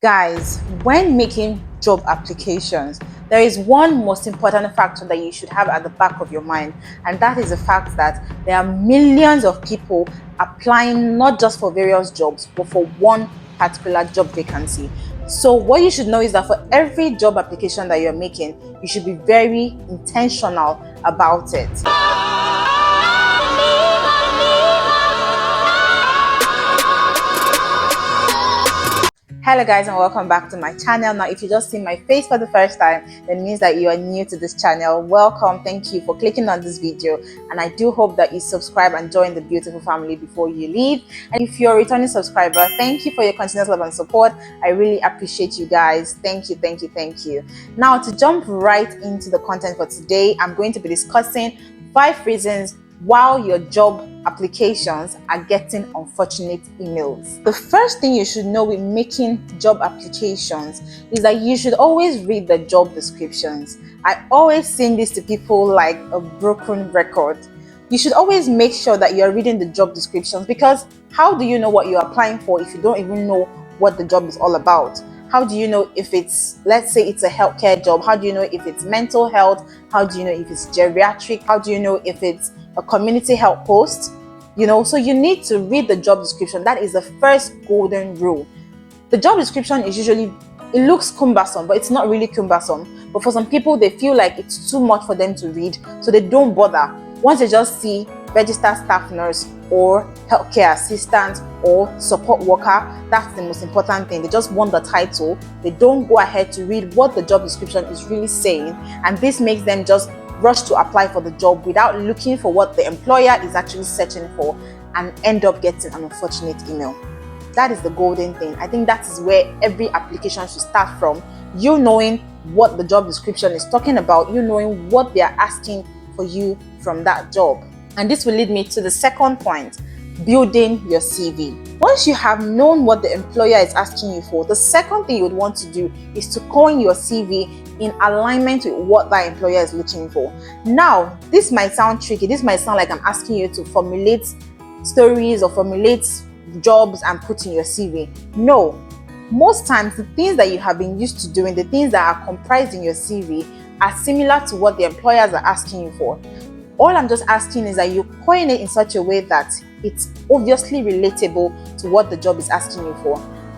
Guys, when making job applications, there is one most important factor that you should have at the back of your mind, and that is the fact that there are millions of people applying not just for various jobs, but for one particular job vacancy. So what you should know is that for every job application that you're making, you should be very intentional about it. Hello guys, and welcome back to my channel. Now if you just see my face for the first time, then it means that you are new to this channel. Welcome, thank you for clicking on this video, and I do hope that you subscribe and join the beautiful family before you leave. And if you're a returning subscriber, thank you for your continuous love and support. I really appreciate you guys. Thank you. Now to jump right into the content for today, I'm going to be discussing 5 reasons while your job applications are getting unfortunate emails. The first thing you should know with making job applications is that you should always read the job descriptions. I always sing this to people like a broken record. You should always make sure that you're reading the job descriptions, because how do you know what you're applying for if you don't even know what the job is all about? How do you know if it's, let's say it's a healthcare job? How do you know if it's mental health? How do you know if it's geriatric? How do you know if it's a community health post? So you need to read the job description. That is the first golden rule. The job description is usually, it looks cumbersome, but it's not really cumbersome. But for some people, they feel like it's too much for them to read, so they don't bother. Once they just see registered staff nurse or healthcare assistant or support worker, that's the most important thing. They just want the title. They don't go ahead to read what the job description is really saying, and this makes them just rush to apply for the job without looking for what the employer is actually searching for, and end up getting an unfortunate email. That is the golden thing. I think that is where every application should start from. You knowing what the job description is talking about, you knowing what they are asking for you from that job. And this will lead me to the second point: building your CV. Once you have known what the employer is asking you for, the second thing you would want to do is to coin your CV in alignment with what that employer is looking for. Now, this might sound tricky. This might sound like I'm asking you to formulate stories or formulate jobs and put in your CV. No. Most times, the things that you have been used to doing, the things that are comprised in your CV, are similar to what the employers are asking you for. All I'm just asking is that you coin it in such a way that it's obviously relatable to what the job is asking you for.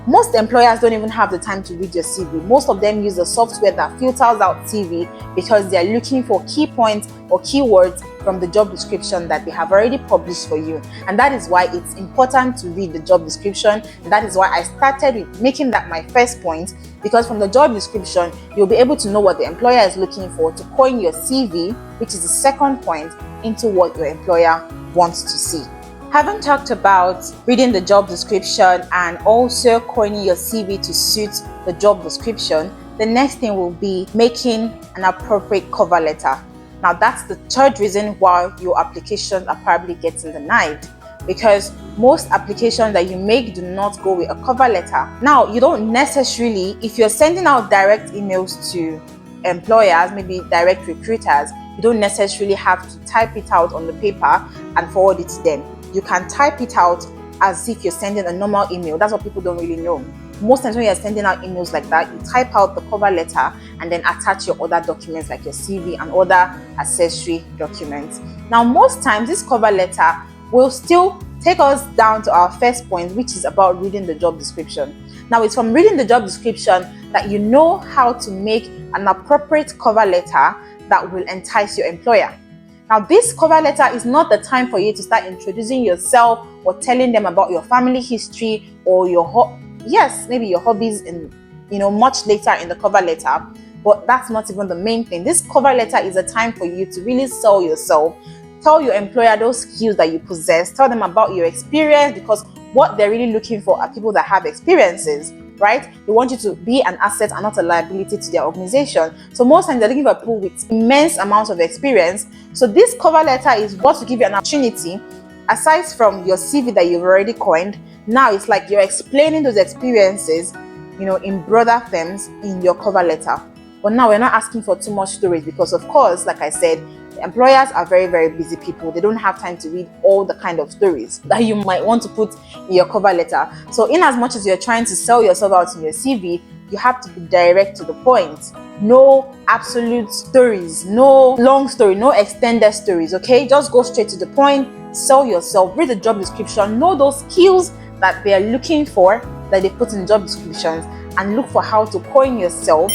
Most employers don't even have the time to read your CV. Most of them use the software that filters out CV because they are looking for key points or keywords from the job description that they have already published for you. And that is why it's important to read the job description. And that is why I started with making that my first point, because from the job description, you'll be able to know what the employer is looking for to coin your CV, which is the second point, into what your employer wants to see. Having talked about reading the job description and also coining your CV to suit the job description, the next thing will be making an appropriate cover letter. Now that's the third reason why your applications are probably getting denied, because most applications that you make do not go with a cover letter. Now, you don't necessarily, if you're sending out direct emails to employers, maybe direct recruiters, you don't necessarily have to type it out on the paper and forward it to them. You can type it out as if you're sending a normal email. That's what people don't really know. Most times when you're sending out emails like that, you type out the cover letter and then attach your other documents like your CV and other accessory documents. Now, most times this cover letter will still take us down to our first point, which is about reading the job description. Now, it's from reading the job description that you know how to make an appropriate cover letter that will entice your employer. Now, this cover letter is not the time for you to start introducing yourself or telling them about your family history or maybe your hobbies, and much later in the cover letter. But that's not even the main thing. This cover letter is a time for you to really sell yourself. Tell your employer those skills that you possess. Tell them about your experience, because what they're really looking for are people that have experiences, right? They want you to be an asset and not a liability to their organization. So most times they're looking for people with immense amounts of experience. So this cover letter is what will give you an opportunity, aside from your CV that you've already coined. Now it's like you're explaining those experiences, in broader terms in your cover letter. But now we're not asking for too much stories, because of course, like I said, Employers are very, very busy people. They don't have time to read all the kind of stories that you might want to put in your cover letter. So in as much as you're trying to sell yourself out in your CV, you have to be direct to the point. No absolute stories, no long story, no extended stories, okay? Just go straight to the point, sell yourself, read the job description, know those skills that they are looking for, that they put in job descriptions, and look for how to coin yourself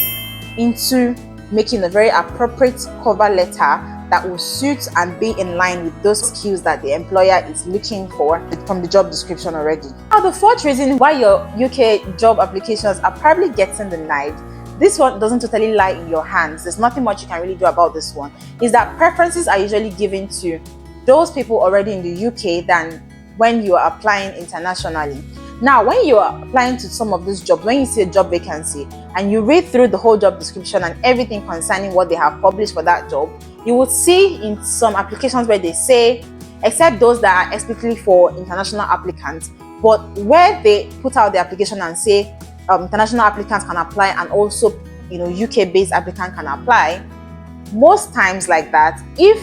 into making a very appropriate cover letter that will suit and be in line with those skills that the employer is looking for from the job description already. Now, the fourth reason why your UK job applications are probably getting denied, this one doesn't totally lie in your hands. There's nothing much you can really do about this one, is that preferences are usually given to those people already in the UK than when you are applying internationally. Now, when you are applying to some of these jobs, when you see a job vacancy and you read through the whole job description and everything concerning what they have published for that job, you would see in some applications where they say, except those that are explicitly for international applicants, but where they put out the application and say international applicants can apply and also UK-based applicant can apply, most times like that, if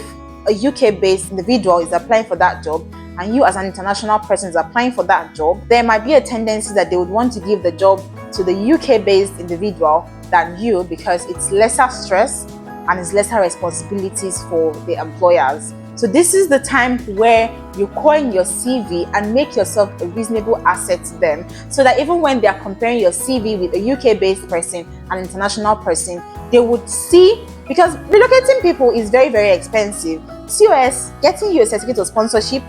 a UK-based individual is applying for that job and you as an international person is applying for that job, there might be a tendency that they would want to give the job to the UK-based individual than you, because it's lesser stress and it's lesser responsibilities for the employers. So this is the time where you coin your CV and make yourself a reasonable asset to them, so that even when they are comparing your CV with a UK-based person, an international person, they would see, because relocating people is very, very expensive. COS, getting you a certificate of sponsorship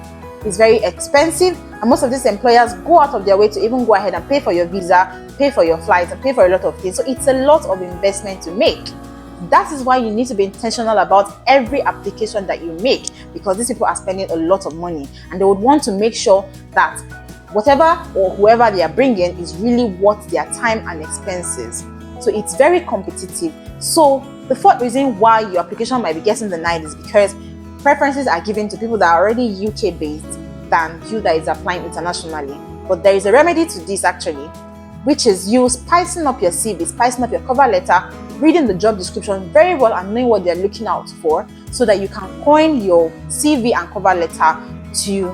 is very expensive, and most of these employers go out of their way to even go ahead and pay for your visa, pay for your flights, and pay for a lot of things. So it's a lot of investment to make. That is why you need to be intentional about every application that you make, because these people are spending a lot of money and they would want to make sure that whatever or whoever they are bringing is really worth their time and expenses. So it's very competitive. So the fourth reason why your application might be getting denied is because preferences are given to people that are already UK based than you that is applying internationally. But there is a remedy to this actually, which is you spicing up your CV, spicing up your cover letter, reading the job description very well and knowing what they're looking out for, so that you can coin your CV and cover letter to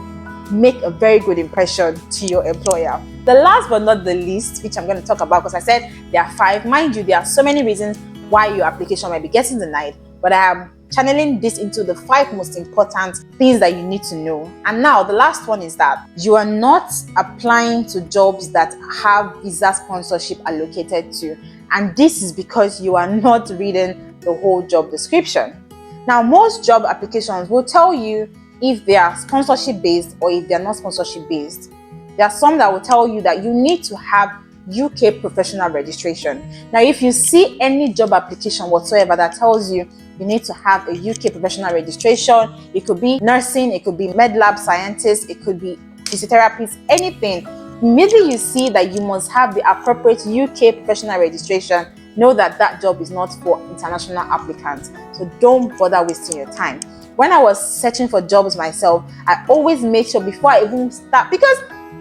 make a very good impression to your employer. The last but not the least, which I'm going to talk about, because I said there are 5, mind you, there are so many reasons why your application might be getting denied, but I am channeling this into the 5 most important things that you need to know. And now the last one is that you are not applying to jobs that have visa sponsorship allocated to, and this is because you are not reading the whole job description. Now, most job applications will tell you if they are sponsorship based or if they are not sponsorship based. There are some that will tell you that you need to have UK professional registration. Now, if you see any job application whatsoever that tells you you need to have a UK professional registration, it could be nursing, it could be med lab scientist, it could be physiotherapist, anything. Immediately you see that you must have the appropriate UK professional registration, know that that job is not for international applicants. So don't bother wasting your time. When I was searching for jobs myself, I always make sure before I even start, because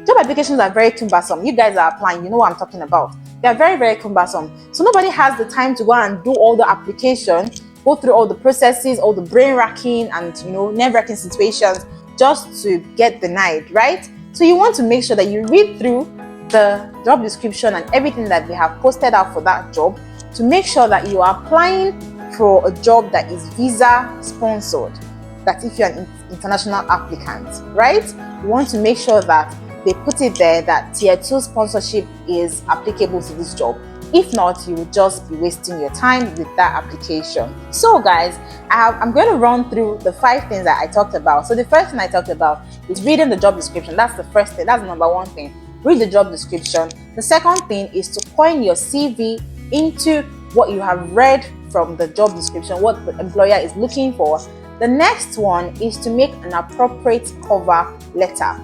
job applications are very cumbersome. You guys are applying, you know what I'm talking about. They are very, very cumbersome. So nobody has the time to go and do all the application, go through all the processes, all the brain racking and nerve wracking situations just to get denied, right? So you want to make sure that you read through the job description and everything that they have posted out for that job to make sure that you are applying for a job that is visa sponsored, that if you're an international applicant, right? You want to make sure that they put it there that tier 2 sponsorship is applicable to this job. If not, you will just be wasting your time with that application. So guys, I'm going to run through the 5 things that I talked about. So the first thing I talked about is reading the job description. That's the first thing. That's the number 1 thing. Read the job description. The second thing is to coin your CV into what you have read from the job description, what the employer is looking for. The next one is to make an appropriate cover letter.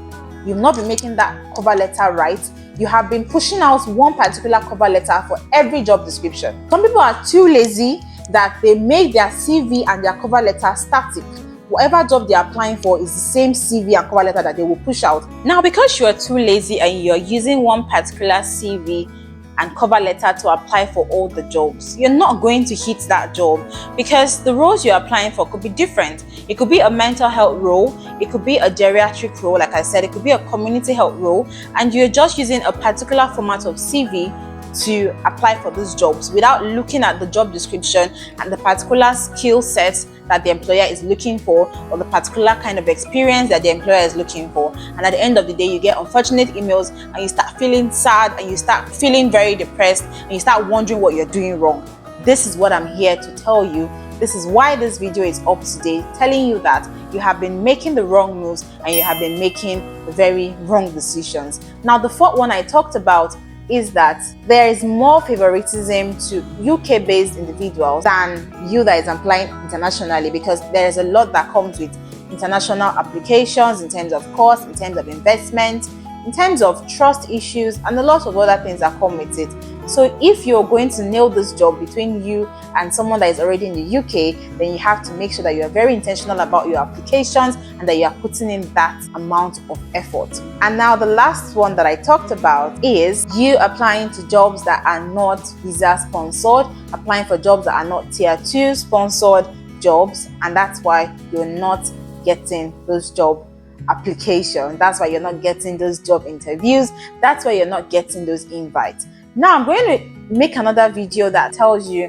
You've not been making that cover letter right. You have been pushing out one particular cover letter for every job description. Some people are too lazy that they make their CV and their cover letter static. Whatever job they're applying for is the same CV and cover letter that they will push out. Now, because you are too lazy and you're using one particular CV and cover letter to apply for all the jobs. You're not going to hit that job because the roles you're applying for could be different. It could be a mental health role, it could be a geriatric role, like I said, it could be a community health role, and you're just using a particular format of CV to apply for these jobs without looking at the job description and the particular skill sets that the employer is looking for, or the particular kind of experience that the employer is looking for. And at the end of the day, you get unfortunate emails and you start feeling sad and you start feeling very depressed and you start wondering what you're doing wrong. This is what I'm here to tell you. This is why this video is up today, telling you that you have been making the wrong moves and you have been making very wrong decisions. Now, the fourth one I talked about is that there is more favoritism to UK-based individuals than you that is applying internationally, because there is a lot that comes with international applications in terms of cost, in terms of investment, in terms of trust issues, and a lot of other things that come with it. So if you're going to nail this job between you and someone that is already in the UK, then you have to make sure that you are very intentional about your applications and that you are putting in that amount of effort. And now the last one that I talked about is you applying to jobs that are not visa sponsored, applying for jobs that are not tier 2 sponsored jobs, and that's why you're not getting those job applications. That's why you're not getting those job interviews. That's why you're not getting those invites. Now I'm going to make another video that tells you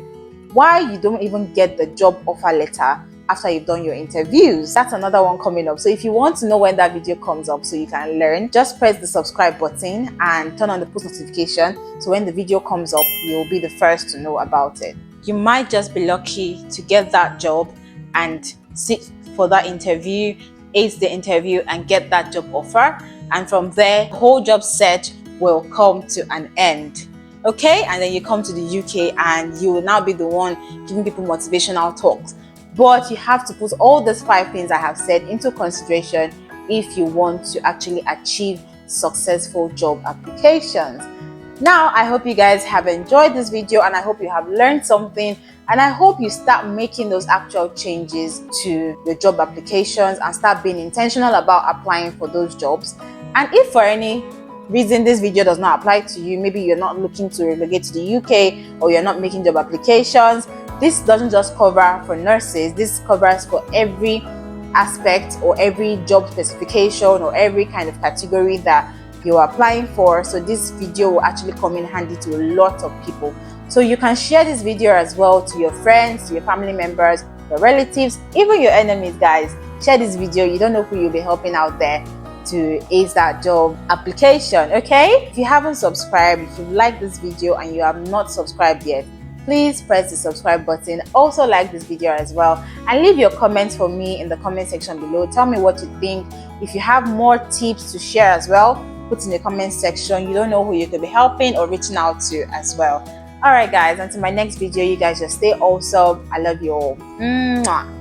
why you don't even get the job offer letter after you've done your interviews. That's another one coming up. So if you want to know when that video comes up so you can learn, just press the subscribe button and turn on the post notification, so when the video comes up, you'll be the first to know about it. You might just be lucky to get that job and sit for that interview, ace the interview, and get that job offer. And from there, the whole job search will come to an end. Okay, and then you come to the UK and you will now be the one giving people motivational talks. But you have to put all these 5 things I have said into consideration if you want to actually achieve successful job applications. Now, I hope you guys have enjoyed this video and I hope you have learned something, and I hope you start making those actual changes to your job applications and start being intentional about applying for those jobs. And if for any reason this video does not apply to you, maybe you're not looking to relocate to the UK or you're not making job applications, this doesn't just cover for nurses, this covers for every aspect or every job specification or every kind of category that you're applying for. So this video will actually come in handy to a lot of people. So you can share this video as well to your friends, to your family members, your relatives, even your enemies, guys. Share this video. You don't know who you'll be helping out there to ace that job application. Okay, if you haven't subscribed, if you like this video and you have not subscribed yet, please press the subscribe button. Also like this video as well, and leave your comments for me in the comment section below. Tell me what you think. If you have more tips to share as well, put in the comment section. You don't know who you could be helping or reaching out to as well. All right guys, until my next video, you guys just stay awesome. I love you all. Mwah.